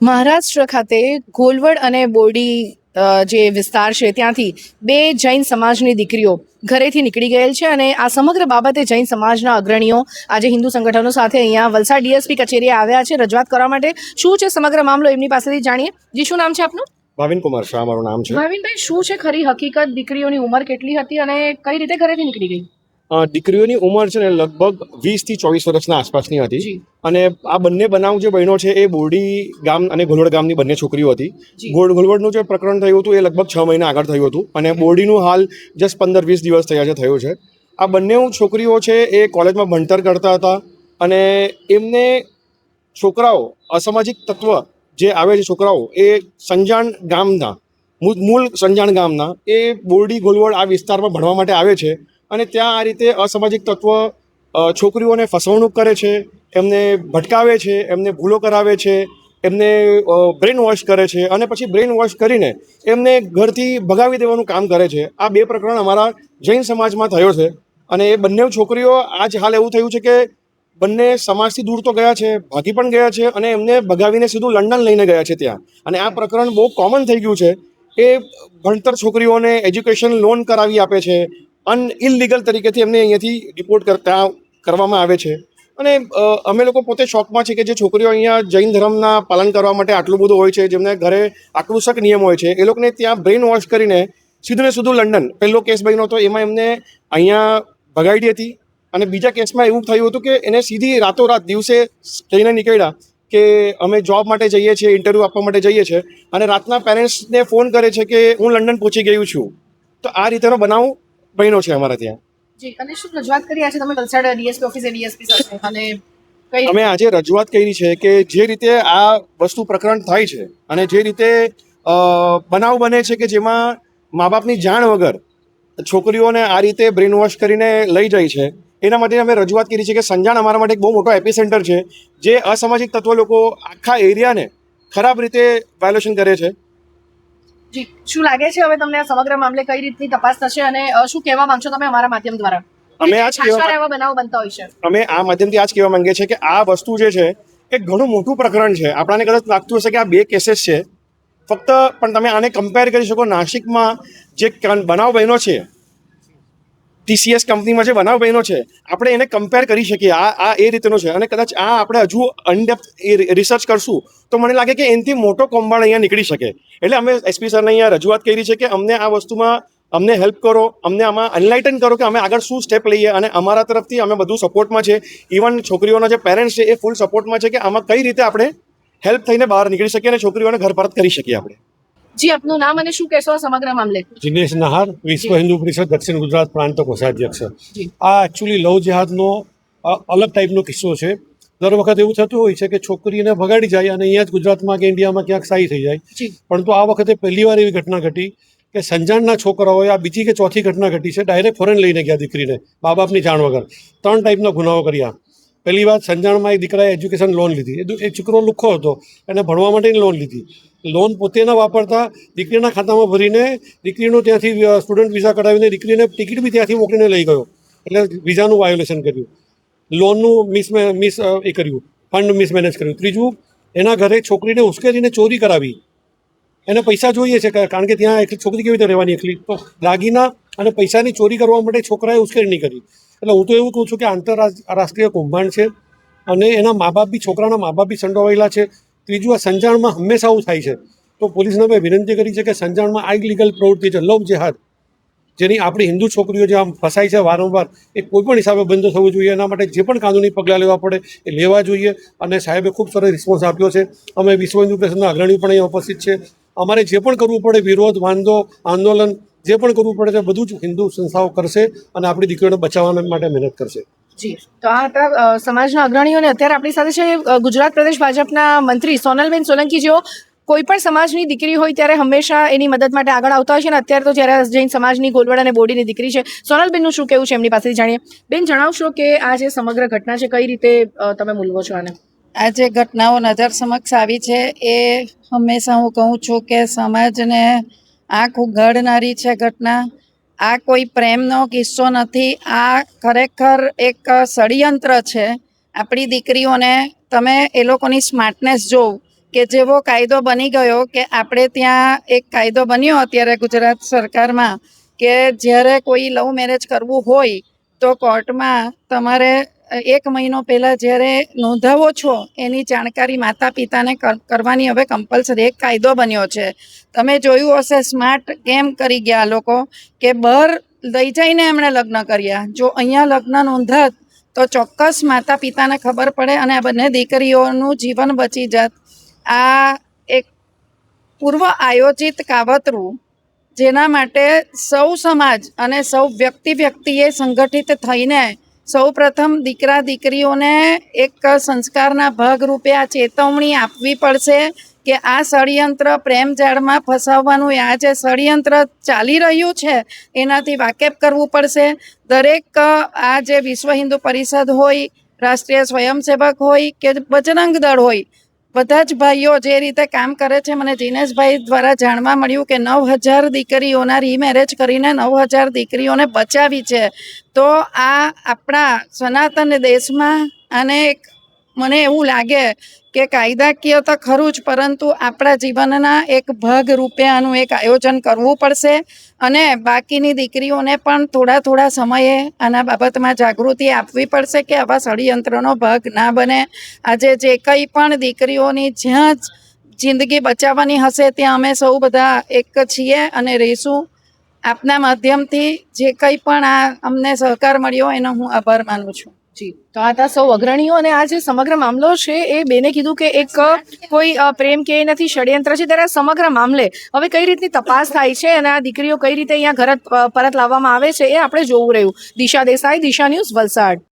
મહારાષ્ટ્ર ખાતે ઘોલવડ અને બોરડી જે વિસ્તાર છે ત્યાંથી બે જૈન સમાજની દીકરીઓ ઘરેથી નીકળી ગયેલ છે અને આ સમગ્ર બાબતે જૈન સમાજના અગ્રણીઓ આજે હિન્દુ સંગઠનો સાથે અહીંયા વલસાડ ડીએસપી કચેરીએ આવ્યા છે રજૂઆત કરવા માટે. શું છે સમગ્ર મામલો એમની પાસેથી જાણીએ. જી, શું નામ છે આપનું? ભાવિન કુમાર શાહ મારું નામ છે. ભાવિનભાઈ, શું છે ખરી હકીકત? દીકરીઓની ઉંમર કેટલી હતી અને કઈ રીતે ઘરેથી નીકળી ગઈ? દીકરીઓની ઉંમર છે ને લગભગ 20 થી 24 વર્ષના આસપાસની હતી. જી. અને આ બંને બનાવ જે બન્યો છે એ બોરડી ગામ અને ઘોલવડ ગામની બંને છોકરીઓ હતી. જી. ઘોલવડનું જે પ્રકરણ થયું હતું એ લગભગ 6 મહિના આગળ થયું હતું અને બોરડીનું હાલ જસ્ટ 15-20 દિવસ થયું છે. આ બંને છોકરીઓ છે એ કોલેજમાં ભણતર કરતા હતા અને એમને છોકરાઓ અસામાજિક તત્વ જે આવે છે છોકરાઓ એ સંજાણ ગામના મૂળ સંજાણ ગામના એ બોરડી ઘોલવડ આ વિસ્તારમાં ભણવા માટે આવે છે અને ત્યાં આ રીતે અસામાજિક તત્વ છોકરીઓને ફસવણૂક કરે છે, એમને ભટકાવે છે, એમને ભૂલો કરાવે છે, એમને બ્રેન વોશ કરે છે અને પછી બ્રેન વોશ કરીને એમને ઘરથી ભગાવી દેવાનું કામ કરે છે. આ બે પ્રકરણ અમારા જૈન સમાજમાં થયો છે અને એ બંને છોકરીઓ આજ હાલ એવું થયું છે કે બંને સમાજથી દૂર તો ગયા છે, ભાગી પણ ગયા છે અને એમને ભગાવીને સીધું લંડન લઈને ગયા છે ત્યાં. અને આ પ્રકરણ બહુ કોમન થઈ ગયું છે. એ ભણતર છોકરીઓને એજ્યુકેશન લોન કરાવી આપે છે, ઇલીગલ તરીકેથી એમને અહીંયાથી ડિપોર્ટ કરવામાં આવે છે. અને અમે લોકો પોતે શોખમાં છે કે જે છોકરીઓ અહીંયા જૈન ધર્મના પાલન કરવા માટે આટલું બધું હોય છે, જેમને ઘરે આટલું સખ્ત નિયમ હોય છે, એ લોકોને ત્યાં બ્રેન વોશ કરીને સીધું ને સીધું લંડન. પહેલો કેસ બન્યો હતો એમાં એમને અહીંયા ભગાડી હતી અને બીજા કેસમાં એવું થયું હતું કે એને સીધી રાતોરાત દિવસે કહીને નીકળ્યા કે અમે જોબ માટે જઈએ છીએ, ઇન્ટરવ્યૂ આપવા માટે જઈએ છીએ અને રાતના પેરેન્ટ્સને ફોન કરે છે કે હું લંડન પહોંચી ગયું છું. તો આ રીતેનો બનાવ બન્યો છે અમારા ત્યાં. જી, અને શું રજૂઆત કરી આજે તમે વલસાડ ડીએસપી ઓફિસે ડીએસપી સાથે અને અમે આજે રજૂઆત કરી છે કે જે રીતે આ વસ્તુ પ્રકરણ થાય છે અને જે રીતે બનાવ બને છે કે જેમાં મા બાપની જાણ વગર છોકરીઓને આ રીતે બ્રેન વોશ કરીને લઈ જાય છે, એના માટે અમે રજૂઆત કરી છે કે સંજાણ અમારા માટે એક બહુ મોટો એપિસેન્ટર છે. જે અસામાજિક તત્વો લોકો આખા એરિયાને ખરાબ રીતે વાયોલેશન કરે છે. જી, શું લાગે છે હવે તમને આ સમગ્ર મામલે કઈ રીતની તપાસ થશે અને શું કહેવા માંગશો તમે અમારા માધ્યમ દ્વારા? અમે આ જ એવા બનાવ બનતા હોય છે. અમે આ માધ્યમથી આ જ કહેવા માંગીએ છીએ કે આ વસ્તુ જે છે એ ઘણું મોટું પ્રકરણ છે. આપણાને કદાચ લાગતું હશે કે આ બે કેસીસ છે ફક્ત, પણ તમે આને કમ્પેર કરી શકો નાસિકમાં જે બનાવ બન્યો છે, TCS કંપનીમાં જે બનાવ બન્યો છે, આપણે એને કમ્પેર કરી શકીએ. આ એ રીતનો છે અને કદાચ આ આપણે હજુ અનડેપ્થ રિસર્ચ કરશું તો મને લાગે કે એનાથી મોટો કૌભાંડ અહીંયા નીકળી શકે. એટલે અમે એસપી સરને અહીંયા રજૂઆત કરી છે કે અમને આ વસ્તુમાં અમને હેલ્પ કરો, અમને આમાં એનલાઇટન કરો કે અમે આગળ શું સ્ટેપ લઈએ. અને અમારા તરફથી અમે બધું સપોર્ટમાં છે. ઇવન છોકરીઓના જે પેરેન્ટ્સ છે એ ફૂલ સપોર્ટમાં છે કે આમાં કઈ રીતે આપણે હેલ્પ થઈને બહાર નીકળી શકીએ અને છોકરીઓને ઘર પરત કરી શકીએ આપણે. જી, આપનું નામ અને શું કહેશો સમગ્ર મામલે? જીનેશ નહાર, વિશ્વ હિન્દુ પરિષદ દક્ષિણ ગુજરાત પ્રાંત કોષાધ્યક્ષ. જી. આ એકચ્યુઅલી લવ જેહાદનો અલગ ટાઈપનો કિસ્સો છે. દર વખત એવું થતું હોય છે કે છોકરીને ભગાડી જાય અને અહીંયા જ ગુજરાતમાં કે ઇન્ડિયામાં ક્યાંક સ્થાયી થઈ જાય. પરંતુ આ વખતે પહેલીવાર એવી ઘટના ઘટી કે સંજાણના છોકરાઓએ આ બીજી કે ચોથી ઘટના ઘટી છે, ડાયરેક્ટ ફોરેન લઈને ગયા દીકરીને મા બાપની જાણ વગર. 3 ટાઈપના ગુનાઓ કર્યા. પહેલી વાત, સંજાણમાં એક દીકરાએ એજ્યુકેશન લોન લીધી. એ છોકરો લુખ્ખો હતો, એને ભણવા માટેની લોન લીધી. લોન પોતે ન વાપરતા દીકરીના ખાતામાં ભરીને દીકરીનો ત્યાંથી સ્ટુડન્ટ વિઝા કઢાવીને દીકરીને ટિકિટ બી ત્યાંથી મોકલીને લઈ ગયો. એટલે વિઝાનું વાયોલેશન કર્યું, લોનનું કર્યું, ફંડ મિસમેનેજ કર્યું. ત્રીજું, એના ઘરે છોકરીને ઉશ્કેરીને ચોરી કરાવી. એને પૈસા જોઈએ છે કારણ કે ત્યાં એકલી છોકરી કેવી રીતે રહેવાની એકલી, તો દાગીના અને પૈસાની ચોરી કરવા માટે છોકરાએ ઉશ્કેરણી કરી. એટલે હું તો એવું કહું છું કે આંતરરાષ્ટ્રીય કૌભાંડ છે અને એના મા બાપ બી, છોકરાના મા બાપ બી સંડોવાયેલા છે. ત્રીજું, આ સંજાણમાં હંમેશા આવું થાય છે. તો પોલીસને મેં વિનંતી કરી છે કે સંજાણમાં આ ઇલીગલ પ્રવૃત્તિ છે, લવ જેહાદ, જેની આપણી હિન્દુ છોકરીઓ જે આમ ફસાય છે વારંવાર, એ કોઈ પણ હિસાબે બંધ થવું જોઈએ. એના માટે જે પણ કાનૂની પગલાં લેવા પડે એ લેવા જોઈએ. અને સાહેબે ખૂબ સરસ રિસ્પોન્સ આપ્યો છે. અમે વિશ્વ હિન્દુ પરિષદના અગ્રણીઓ પણ અહીંયા ઉપસ્થિત છે. અમારે જે પણ કરવું પડે, વિરોધ, વાંધો, આંદોલન જે પણ કરવું પડે છે બધું જ હિન્દુ સંસ્થાઓ કરશે અને આપણી દીકરીઓને બચાવવા માટે મહેનત કરશે. જી, તો આ હતા સમાજના અગ્રણીઓને અત્યારે આપણી સાથે છે ગુજરાત પ્રદેશ ભાજપના મંત્રી સોનલબેન સોલંકી, જેઓ કોઈ પણ સમાજની દીકરી હોય ત્યારે હંમેશા એની મદદ માટે આગળ આવતા હોય છે. અને અત્યારે તો જ્યારે જૈન સમાજની ઘોલવડ અને બોરડીની દીકરી છે, સોનલબેનનું શું કહેવું છે એમની પાસેથી જાણીએ. બેન, જણાવશો કે આ જે સમગ્ર ઘટના છે કઈ રીતે તમે મૂલવો છો આને? આ જે ઘટનાઓ નજર સમક્ષ આવી છે એ હંમેશા હું કહું છું કે સમાજને આંખ ઉઘાડનારી છે ઘટના. આ કોઈ પ્રેમનો કિસ્સો નથી. આ ખરેખર એક ષડયંત્ર છે. આપણી દીકરીઓને તમે એ લોકોની સ્માર્ટનેસ જોવો કે જેવો કાયદો બની ગયો કે આપણે ત્યાં એક કાયદો બન્યો અત્યારે ગુજરાત સરકારમાં કે જ્યારે કોઈ લવ મેરેજ કરવું હોય તો કોર્ટમાં તમારે 1 મહિનો પહેલાં જ્યારે નોંધાવો છો એની જાણકારી માતા પિતાને કરવાની હવે કમ્પલસરી એક કાયદો બન્યો છે. તમે જોયું હશે સ્માર્ટ કેમ કરી ગયા લોકો કે બહાર લઈ જઈને એમણે લગ્ન કર્યા. જો અહીંયા લગ્ન નોંધાત તો ચોક્કસ માતા પિતાને ખબર પડે અને આ બંને દીકરીઓનું જીવન બચી જાત. આ એક પૂર્વ આયોજિત કાવતરું જેના માટે સૌ સમાજ અને સૌ વ્યક્તિએ સંગઠિત થઈને સૌ પ્રથમ દીકરા દીકરીઓને એક સંસ્કારના ભાગરૂપે આ ચેતવણી આપવી પડશે કે આ ષડયંત્ર પ્રેમ જાળમાં ફસાવવાનું આ જે ષડયંત્ર ચાલી રહ્યું છે એનાથી વાકેફ કરવું પડશે. દરેક આ જે વિશ્વ હિન્દુ પરિષદ હોય, રાષ્ટ્રીય સ્વયંસેવક હોય કે બજરંગ દળ હોય, બધા જ ભાઈઓ જે રીતે કામ કરે છે. મને જીનેશભાઈ દ્વારા જાણવા મળ્યું કે 9,000 દીકરીઓના રીમેરેજ કરીને 9,000 દીકરીઓને બચાવી છે. તો આ આપણા સનાતન દેશમાં આને એક મને એવું લાગે કે કાયદાકીય તો ખરું જ પરંતુ આપણા જીવનના એક ભાગ રૂપે આનું એક આયોજન કરવું પડશે અને બાકીની દીકરીઓને પણ થોડા સમયે આના બાબતમાં જાગૃતિ આપવી પડશે કે આવા ષડયંત્રનો ભાગ ના બને. આજે જે કંઈ પણ દીકરીઓની જ્યાં જ જિંદગી બચાવવાની હશે ત્યાં અમે સૌ બધા એક છીએ અને રહીશું. આપના માધ્યમથી જે કંઈ પણ આ અમને સહકાર મળ્યો એનો હું આભાર માનું છું. જી, તો આ હતા સૌ અગ્રણીઓ અને આ જે સમગ્ર મામલો છે એ બેને કીધું કે એક કોઈ પ્રેમ કે નથી, ષડયંત્ર છે. ત્યારે આ સમગ્ર મામલે હવે કઈ રીતની તપાસ થાય છે અને આ દીકરીઓ કઈ રીતે અહીંયા ઘર પરત લાવવામાં આવે છે એ આપણે જોવું રહ્યું. દિશા દેસાઈ, દિશા ન્યૂઝ, વલસાડ.